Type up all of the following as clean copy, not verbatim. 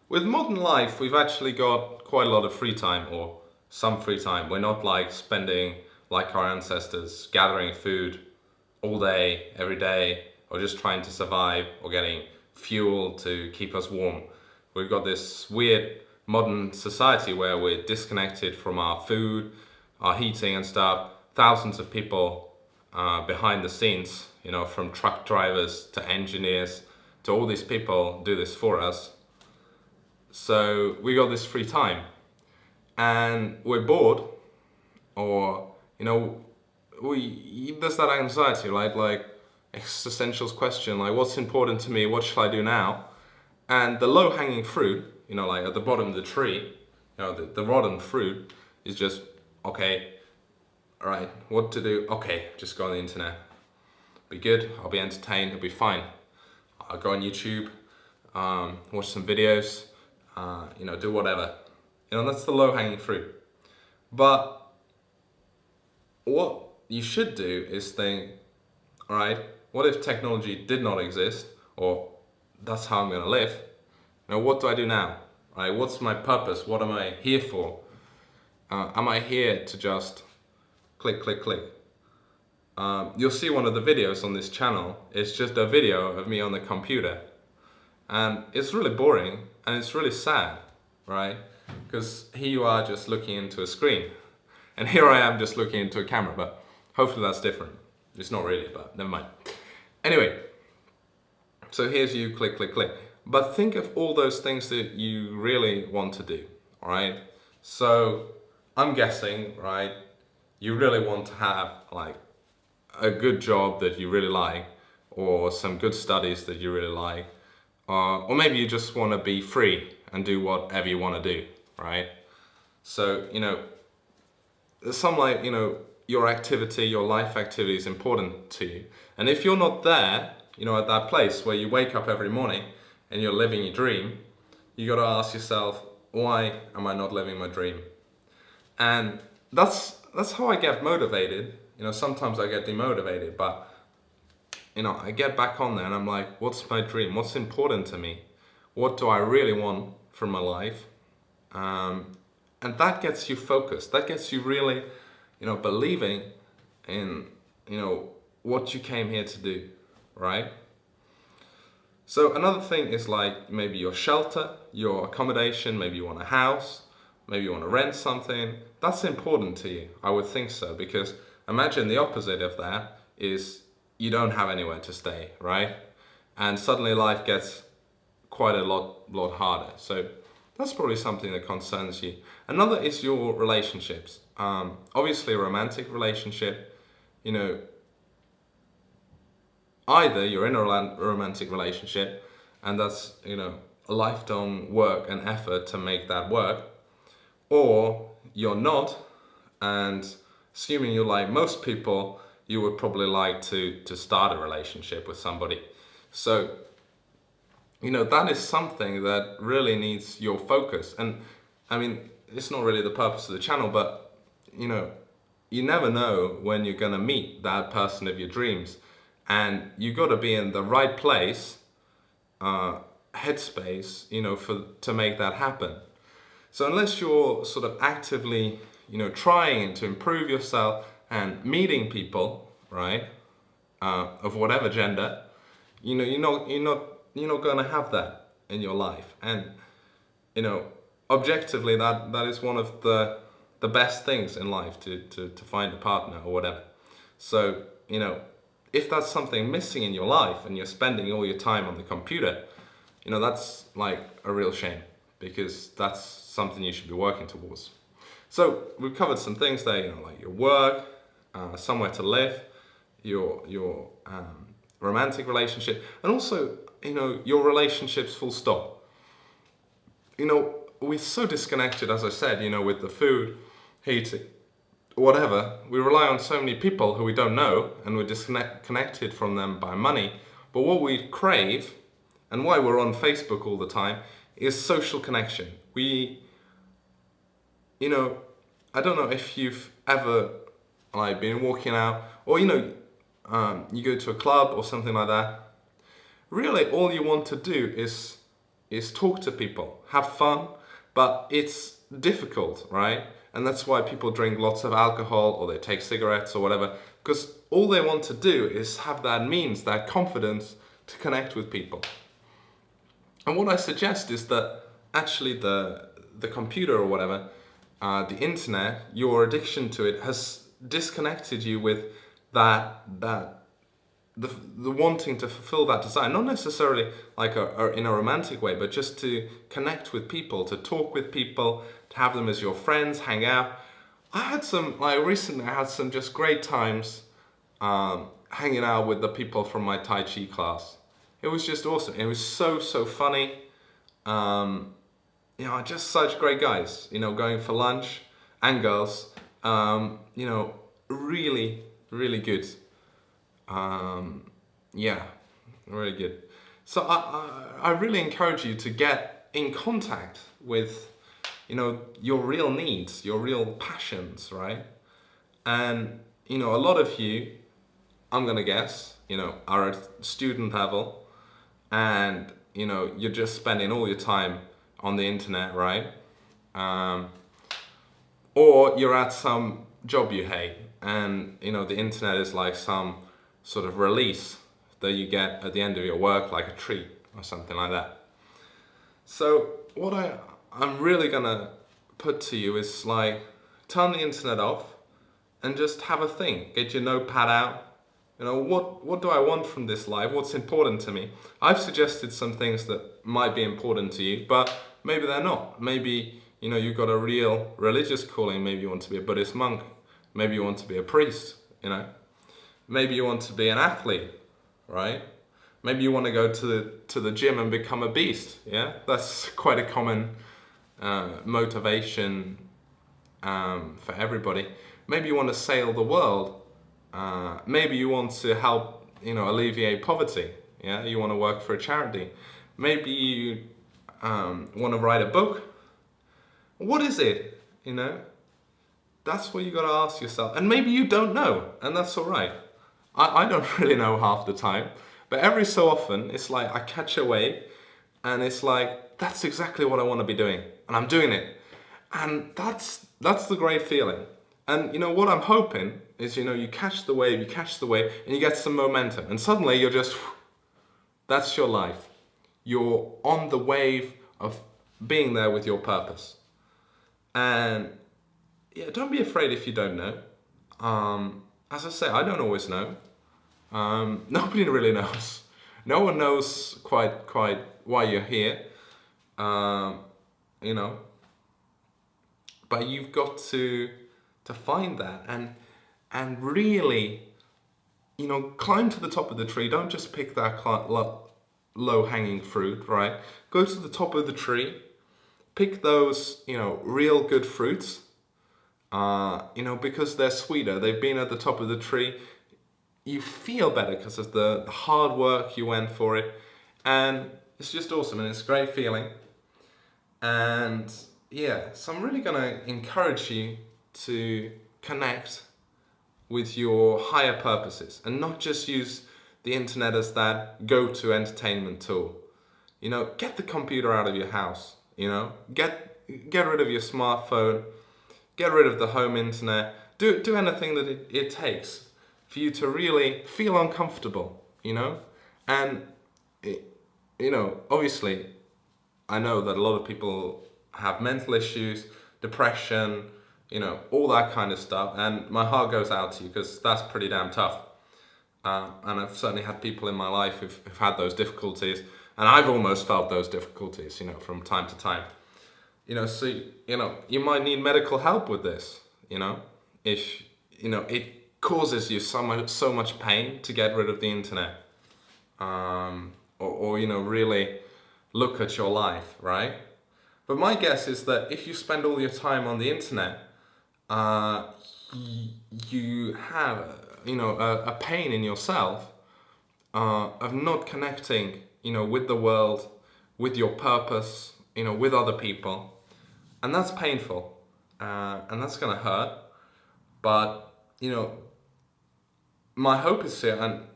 With modern life, we've actually got quite a lot of free time, or some free time. We're not like spending, like our ancestors, gathering food all day, every day, or just trying to survive, or getting fuel to keep us warm. We've got this weird modern society where we're disconnected from our food, our heating and stuff. Thousands of people behind the scenes, from truck drivers to engineers to all these people do this for us. So we got this free time and we're bored, or there's that anxiety, right? Like existential question, like what's important to me, what should I do now? And the low hanging fruit, like at the bottom of the tree, the rotten fruit is just, okay, all right, what to do? Okay, just go on the internet. Be good, I'll be entertained, it'll be fine. I'll go on YouTube, watch some videos, do whatever. That's the low-hanging fruit. But what you should do is think, all right, what if technology did not exist, or that's how I'm going to live? What do I do now? Right? What's my purpose? What am I here for? Am I here to just click, click, click? You'll see one of the videos on this channel. It's just a video of me on the computer. And it's really boring and it's really sad, right? Because here you are just looking into a screen. And here I am just looking into a camera, but hopefully that's different. It's not really, but never mind. Anyway, so here's you, click, click, click. But think of all those things that you really want to do, all right? So I'm guessing, right, you really want to have like a good job that you really like, or some good studies that you really like, or maybe you just want to be free and do whatever you want to do, right? So, some like, your activity, your life activity is important to you. And if you're not there, at that place where you wake up every morning and you're living your dream, you got to ask yourself, why am I not living my dream? And that's how I get motivated. Sometimes I get demotivated, but I get back on there and I'm like, what's my dream? What's important to me? What do I really want from my life? And that gets you focused. That gets you really, believing in, what you came here to do, right? So another thing is like maybe your shelter, your accommodation, maybe you want a house, maybe you want to rent something. That's important to you. I would think so, because imagine the opposite of that is you don't have anywhere to stay, right? And suddenly life gets quite a lot harder. So that's probably something that concerns you. Another is your relationships. Obviously a romantic relationship, either you're in a romantic relationship and that's, a lifetime work and effort to make that work, or you're not, and assuming you're like most people, you would probably like to start a relationship with somebody. So, that is something that really needs your focus. And I mean, it's not really the purpose of the channel, but you never know when you're gonna meet that person of your dreams. And you gotta be in the right place, headspace, to make that happen. So unless you're sort of actively, trying to improve yourself and meeting people, right, of whatever gender, you're not going to have that in your life. And objectively, that is one of the best things in life, to find a partner or whatever. So if that's something missing in your life and you're spending all your time on the computer, that's like a real shame, because that's something you should be working towards. So we've covered some things there, like your work, somewhere to live, your romantic relationship, and also, your relationships full stop. We're so disconnected, as I said, with the food, heating, whatever. We rely on so many people who we don't know, and we're disconnected from them by money. But what we crave, and why we're on Facebook all the time, is social connection. I don't know if you've ever like been walking out, or you go to a club or something like that. Really, all you want to do is, is talk to people, have fun, but it's difficult, right? And that's why people drink lots of alcohol or they take cigarettes or whatever, because all they want to do is have that means, that confidence to connect with people. And what I suggest is that actually the computer or whatever, the internet, your addiction to it has disconnected you with the wanting to fulfill that desire, not necessarily like in a romantic way, but just to connect with people, to talk with people, to have them as your friends, hang out. Recently I had some just great times hanging out with the people from my Tai Chi class. It was just awesome. It was so funny. Just such great guys, going for lunch, and girls, really, really good. Really good. So I really encourage you to get in contact with, your real needs, your real passions, right? And, a lot of you, I'm gonna guess, are at student level, and, you're just spending all your time on the internet, right? Or you're at some job you hate, and, the internet is like some sort of release that you get at the end of your work, like a treat or something like that. So what I'm really gonna put to you is like, turn the internet off and just have a think. Get your notepad out. What do I want from this life? What's important to me? I've suggested some things that might be important to you, but maybe they're not. Maybe, you've got a real religious calling. Maybe you want to be a Buddhist monk. Maybe you want to be a priest, Maybe you want to be an athlete, right? Maybe you want to go to the gym and become a beast, yeah? That's quite a common motivation for everybody. Maybe you want to sail the world. Maybe you want to help, alleviate poverty, yeah? You want to work for a charity. Maybe you want to write a book. What is it, That's what you got to ask yourself. And maybe you don't know, and that's all right. I don't really know half the time, but every so often it's like I catch a wave and it's like, that's exactly what I want to be doing, and I'm doing it. And that's the great feeling. And what I'm hoping is, you catch the wave, and you get some momentum, and suddenly you're just, that's your life. You're on the wave of being there with your purpose. And yeah, don't be afraid if you don't know. As I say, I don't always know. Nobody really knows. No one knows quite why you're here. But you've got to find that and really, climb to the top of the tree. Don't just pick that low-hanging fruit, right? Go to the top of the tree, pick those, real good fruits, because they're sweeter. They've been at the top of the tree. You feel better because of the hard work you went for it. And it's just awesome, and it's a great feeling. And yeah, so I'm really going to encourage you to connect with your higher purposes and not just use the internet as that go-to entertainment tool. Get the computer out of your house, get rid of your smartphone, get rid of the home internet, do anything that it takes for you to really feel uncomfortable, and obviously I know that a lot of people have mental issues, depression, all that kind of stuff, and my heart goes out to you because that's pretty damn tough. And I've certainly had people in my life who've had those difficulties, and I've almost felt those difficulties, from time to time. So, you might need medical help with this, if, it causes you so much pain to get rid of the internet, or really look at your life, right? But my guess is that if you spend all your time on the internet, you have, a pain in yourself of not connecting, with the world, with your purpose, with other people. And that's painful, and that's gonna hurt. But, my hope is here, and,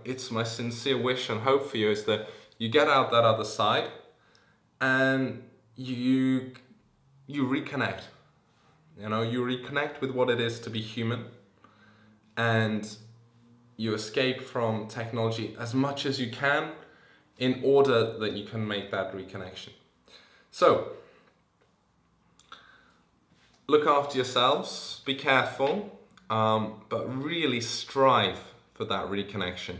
it's my sincere wish and hope for you is that you get out that other side, and you reconnect. You know, you reconnect with what it is to be human, and you escape from technology as much as you can in order that you can make that reconnection. So, look after yourselves, be careful, but really strive for that reconnection.